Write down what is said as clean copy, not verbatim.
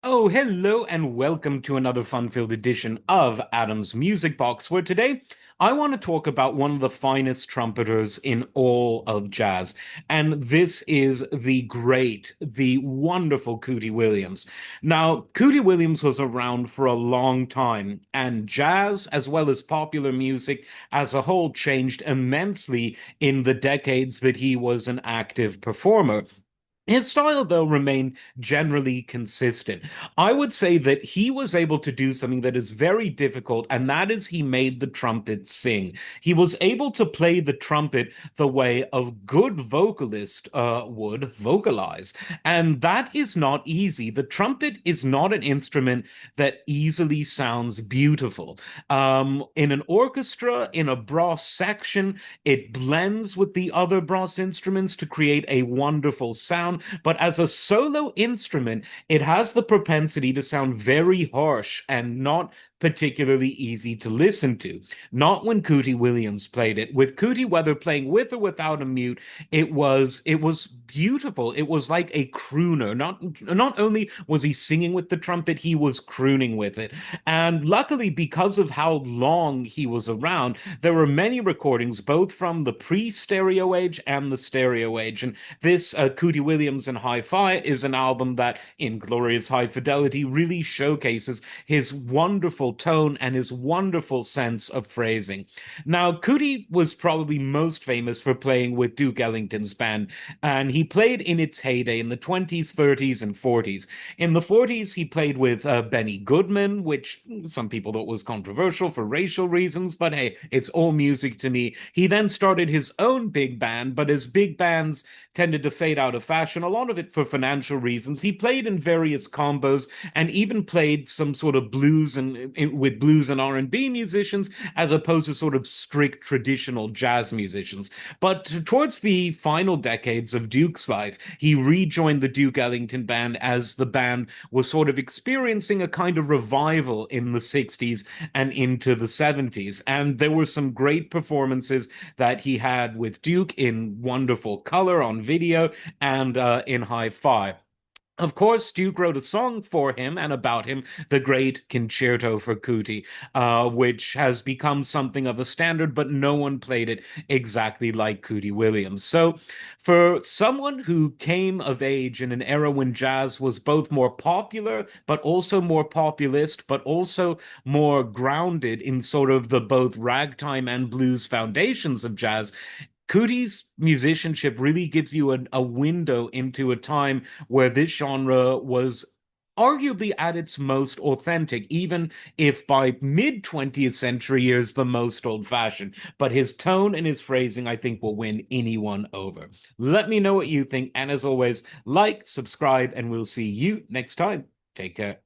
Oh, hello and welcome to another fun-filled edition of Adam's Music Box, where today I want to talk about one of the finest trumpeters in all of jazz. And this is the great, the wonderful Cootie Williams. Now, Cootie Williams was around for a long time, and jazz, as well as popular music as a whole, changed immensely in the decades that he was an active performer. His style, though, remained generally consistent. I would say that he was able to do something that is very difficult, and that is he made the trumpet sing. He was able to play the trumpet the way a good vocalist would vocalize, and that is not easy. The trumpet is not an instrument that easily sounds beautiful. In an orchestra, in a brass section, it blends with the other brass instruments to create a wonderful sound. But as a solo instrument, it has the propensity to sound very harsh and not particularly easy to listen to. Not when Cootie Williams played it. With Cootie, whether playing with or without a mute, it was beautiful. It was like a crooner. Not only was he singing with the trumpet, he was crooning with it. And luckily, because of how long he was around, there were many recordings, both from the pre-stereo age and the stereo age. And this Cootie Williams and Hi-Fi is an album that, in glorious high fidelity, really showcases his wonderful tone and his wonderful sense of phrasing. Now, Cootie was probably most famous for playing with Duke Ellington's band, and he played in its heyday in the 20s, 30s, and 40s. In the 40s, he played with Benny Goodman, which some people thought was controversial for racial reasons, but hey, it's all music to me. He then started his own big band, but as big bands tended to fade out of fashion, a lot of it for financial reasons. He played in various combos and even played some sort of blues and with blues and R&B musicians as opposed to sort of strict traditional jazz musicians. But towards the final decades of Duke's life, he rejoined the Duke Ellington band as the band was sort of experiencing a kind of revival in the 60s and into the 70s. And there were some great performances that he had with Duke in wonderful color on video and in hi-fi. Of course, Duke wrote a song for him and about him, the great Concerto for Cootie, which has become something of a standard, but no one played it exactly like Cootie Williams. So, for someone who came of age in an era when jazz was both more popular, but also more populist, but also more grounded in sort of the both ragtime and blues foundations of jazz, Cootie's musicianship really gives you a window into a time where this genre was arguably at its most authentic, even if by mid 20th century is the most old fashioned. But his tone and his phrasing, I think, will win anyone over. Let me know what you think. And as always, like, subscribe, and we'll see you next time. Take care.